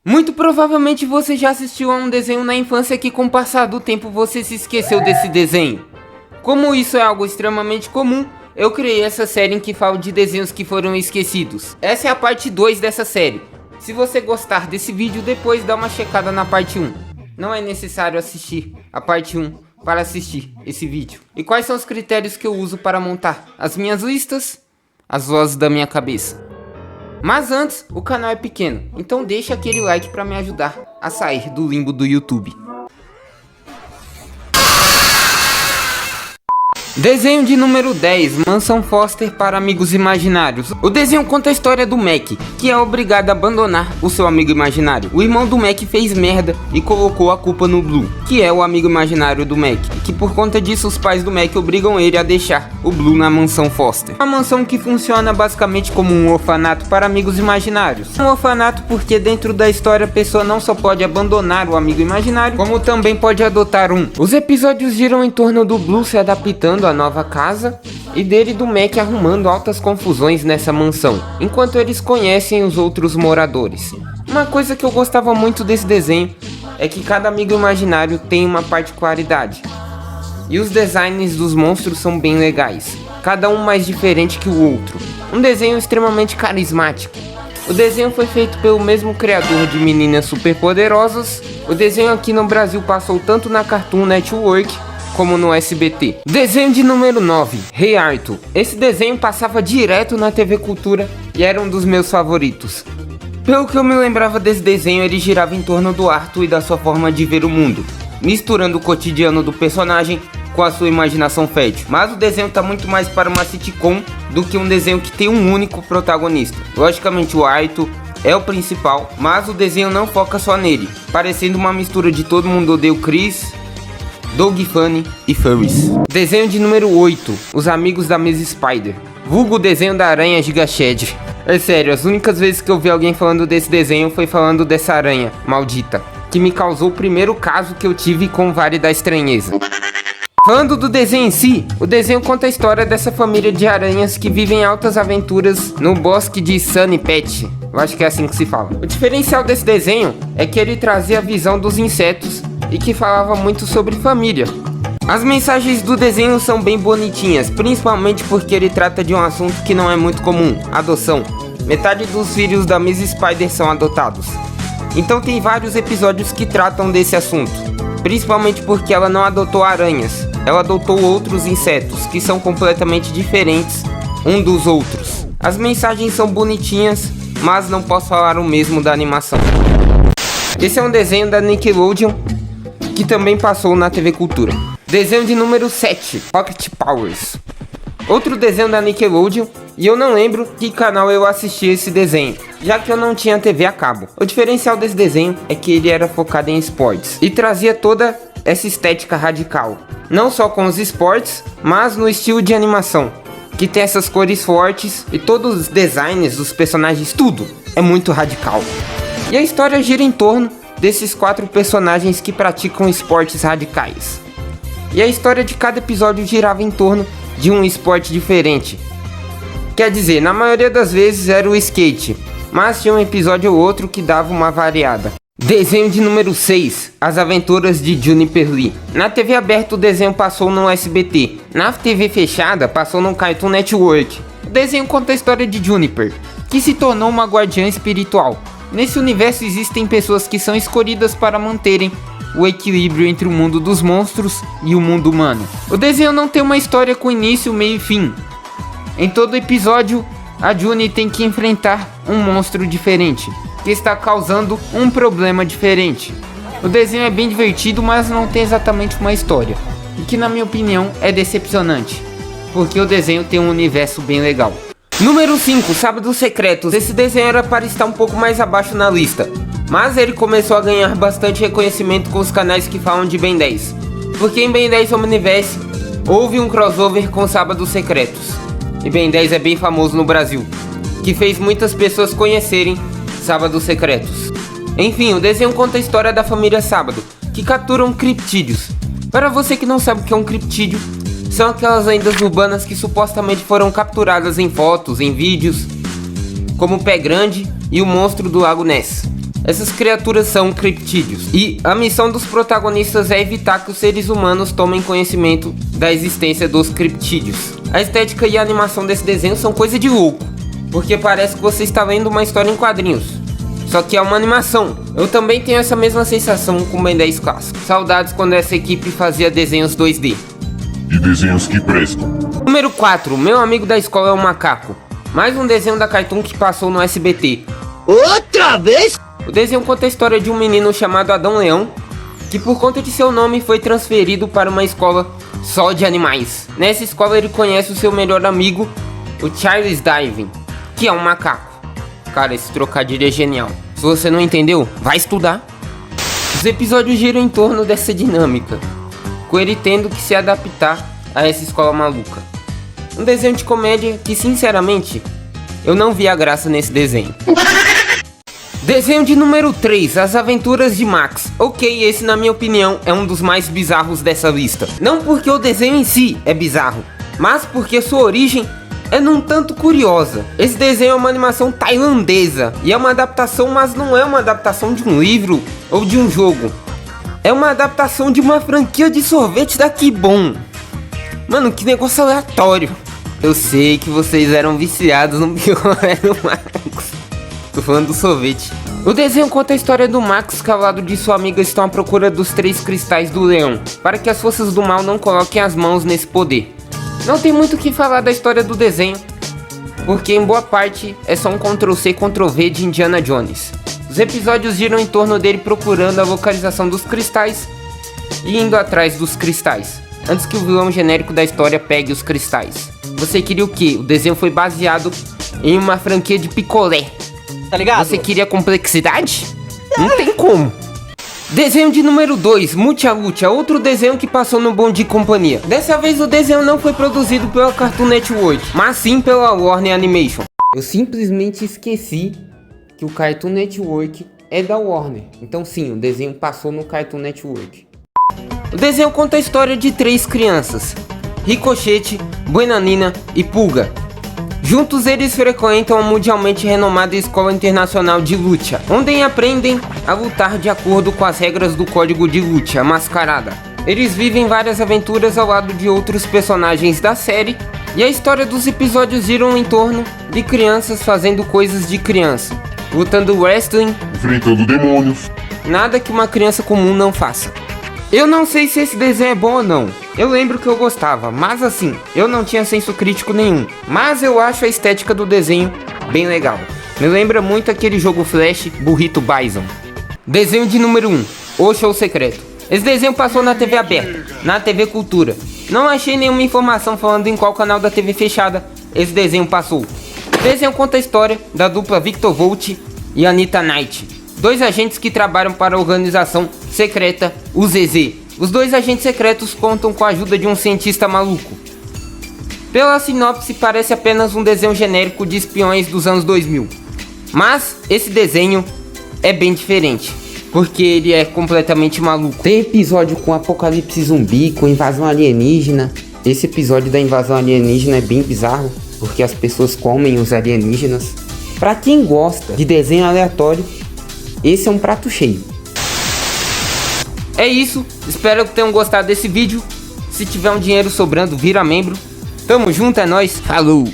Muito provavelmente você já assistiu a um desenho na infância que com o passar do tempo você se esqueceu desse desenho. Como isso é algo extremamente comum, eu criei essa série em que falo de desenhos que foram esquecidos. Essa é a parte 2 dessa série. Se você gostar desse vídeo, depois dá uma checada na parte 1. Não é necessário assistir a parte 1 para assistir esse vídeo. E quais são os critérios que eu uso para montar as minhas listas? As vozes da minha cabeça. Mas antes, o canal é pequeno, então deixa aquele like para me ajudar a sair do limbo do YouTube. Desenho de número 10, Mansão Foster para Amigos Imaginários. O desenho conta a história do Mac, que é obrigado a abandonar o seu amigo imaginário. O irmão do Mac fez merda e colocou a culpa no Blue, que é o amigo imaginário do Mac, e que por conta disso os pais do Mac obrigam ele a deixar o Blue na Mansão Foster. Uma mansão que funciona basicamente como um orfanato para amigos imaginários. Um orfanato porque dentro da história a pessoa não só pode abandonar o amigo imaginário, como também pode adotar um. Os episódios giram em torno do Blue se adaptando a nova casa e dele e do Mac arrumando altas confusões nessa mansão, enquanto eles conhecem os outros moradores. Uma coisa que eu gostava muito desse desenho é que cada amigo imaginário tem uma particularidade. E os designs dos monstros são bem legais, cada um mais diferente que o outro. Um desenho extremamente carismático. O desenho foi feito pelo mesmo criador de Meninas Superpoderosas. O desenho aqui no Brasil passou tanto na Cartoon Network como no SBT. Desenho de número 9, Rei Arthur. Esse desenho passava direto na TV Cultura e era um dos meus favoritos. Pelo que eu me lembrava desse desenho, ele girava em torno do Arthur e da sua forma de ver o mundo, misturando o cotidiano do personagem com a sua imaginação fértil. Mas o desenho tá muito mais para uma sitcom do que um desenho que tem um único protagonista. Logicamente o Arthur é o principal, mas o desenho não foca só nele, parecendo uma mistura de Todo Mundo Odeia o Chris, Doug Funny e Furries. Desenho de número 8, Os Amigos da Miss Spider. Vulgo o desenho da aranha Giga Shed. É sério, as únicas vezes que eu vi alguém falando desse desenho foi falando dessa aranha maldita, que me causou o primeiro caso que eu tive com o Vale da Estranheza. Falando do desenho em si, o desenho conta a história dessa família de aranhas que vivem altas aventuras no bosque de Sunny Patch. Eu acho que é assim que se fala. O diferencial desse desenho é que ele trazia a visão dos insetos e que falava muito sobre família. As mensagens do desenho são bem bonitinhas, principalmente porque ele trata de um assunto que não é muito comum, adoção. Metade dos filhos da Miss Spider são adotados. Então tem vários episódios que tratam desse assunto, principalmente porque ela não adotou aranhas, ela adotou outros insetos que são completamente diferentes um dos outros. As mensagens são bonitinhas, mas não posso falar o mesmo da animação. Esse é um desenho da Nickelodeon, que também passou na TV Cultura. Desenho de número 7, Pocket Powers. Outro desenho da Nickelodeon, e eu não lembro que canal eu assisti esse desenho, já que eu não tinha TV a cabo. O diferencial desse desenho é que ele era focado em esportes, e trazia toda essa estética radical. Não só com os esportes, mas no estilo de animação, que tem essas cores fortes, e todos os designs dos personagens, tudo é muito radical. E a história gira em torno desses 4 personagens que praticam esportes radicais. E a história de cada episódio girava em torno de um esporte diferente. Quer dizer, na maioria das vezes era o skate, mas tinha um episódio ou outro que dava uma variada. Desenho de número 6, As Aventuras de Juniper Lee. Na TV aberta o desenho passou no SBT, na TV fechada passou no Cartoon Network. O desenho conta a história de Juniper, que se tornou uma guardiã espiritual. Nesse universo existem pessoas que são escolhidas para manterem o equilíbrio entre o mundo dos monstros e o mundo humano. O desenho não tem uma história com início, meio e fim. Em todo episódio, a Juni tem que enfrentar um monstro diferente, que está causando um problema diferente. O desenho é bem divertido, mas não tem exatamente uma história, o que na minha opinião é decepcionante, porque o desenho tem um universo bem legal. Número 5, Sábados Secretos. Esse desenho era para estar um pouco mais abaixo na lista, mas ele começou a ganhar bastante reconhecimento com os canais que falam de Ben 10, porque em Ben 10 Omniverse houve um crossover com Sábados Secretos, e Ben 10 é bem famoso no Brasil, que fez muitas pessoas conhecerem Sábados Secretos. Enfim, o desenho conta a história da família Sábado, que capturam criptídeos. Para você que não sabe o que é um criptídeo, são aquelas lendas urbanas que supostamente foram capturadas em fotos, em vídeos, como o Pé Grande e o Monstro do Lago Ness. Essas criaturas são criptídeos, e a missão dos protagonistas é evitar que os seres humanos tomem conhecimento da existência dos criptídeos. A estética e a animação desse desenho são coisa de louco, porque parece que você está lendo uma história em quadrinhos, só que é uma animação. Eu também tenho essa mesma sensação com Ben 10 clássico. Saudades quando essa equipe fazia desenhos 2D. E desenhos que prestam. Número 4, Meu Amigo da Escola é um Macaco. Mais um desenho da Cartoon que passou no SBT. Outra vez? O desenho conta a história de um menino chamado Adão Leão, que por conta de seu nome foi transferido para uma escola só de animais. Nessa escola ele conhece o seu melhor amigo, o Charles Darwin, que é um macaco. Cara, esse trocadilho é genial. Se você não entendeu, vai estudar. Os episódios giram em torno dessa dinâmica, com ele tendo que se adaptar a essa escola maluca. Um desenho de comédia que, sinceramente, eu não vi a graça nesse desenho. Desenho de número 3, As Aventuras de Max. Ok, esse na minha opinião é um dos mais bizarros dessa lista. Não porque o desenho em si é bizarro, mas porque sua origem é num tanto curiosa. Esse desenho é uma animação tailandesa e é uma adaptação, mas não é uma adaptação de um livro ou de um jogo. É uma adaptação de uma franquia de sorvete da Kibon. Mano, que negócio aleatório. Eu sei que vocês eram viciados no picolé do Max. Tô falando do sorvete. O desenho conta a história do Max, que ao lado de sua amiga estão à procura dos 3 cristais do leão, para que as forças do mal não coloquem as mãos nesse poder. Não tem muito o que falar da história do desenho, porque em boa parte é só um Ctrl-C, Ctrl-V de Indiana Jones. Os episódios giram em torno dele procurando a localização dos cristais e indo atrás dos cristais, antes que o vilão genérico da história pegue os cristais. Você queria o quê? O desenho foi baseado em uma franquia de picolé. Tá ligado? Você queria complexidade? Não tem como. Desenho de número 2, Mucha Lucha, outro desenho que passou no Bom Dia e Companhia. Dessa vez o desenho não foi produzido pela Cartoon Network, mas sim pela Warner Animation. Eu simplesmente esqueci que o Cartoon Network é da Warner. Então sim, o desenho passou no Cartoon Network. O desenho conta a história de 3 crianças, Ricochete, Buenanina e Pulga. Juntos eles frequentam a mundialmente renomada Escola Internacional de Lucha, onde aprendem a lutar de acordo com as regras do Código de Lucha, Mascarada. Eles vivem várias aventuras ao lado de outros personagens da série, e a história dos episódios giram em torno de crianças fazendo coisas de criança, lutando wrestling, Enfrentando demônios. nada que uma criança comum não faça. Eu não sei se esse desenho é bom ou não. Eu lembro que eu gostava, mas assim, eu não tinha senso crítico nenhum. Mas eu acho a estética do desenho bem legal. Me lembra muito aquele jogo Flash Burrito Bison. Desenho de número 1, O Show Secreto. Esse desenho passou na TV aberta, na TV Cultura. Não achei nenhuma informação falando em qual canal da TV fechada esse desenho passou. O desenho conta a história da dupla Victor Volt e Anita Knight, 2 agentes que trabalham para a organização secreta, o ZZ. Os 2 agentes secretos contam com a ajuda de um cientista maluco. Pela sinopse parece apenas um desenho genérico de espiões dos anos 2000. Mas esse desenho é bem diferente, porque ele é completamente maluco. Tem episódio com apocalipse zumbi, com invasão alienígena. Esse episódio da invasão alienígena é bem bizarro, porque as pessoas comem os alienígenas. Pra quem gosta de desenho aleatório, esse é um prato cheio. É isso, espero que tenham gostado desse vídeo. Se tiver um dinheiro sobrando, vira membro. Tamo junto, é nóis, falou!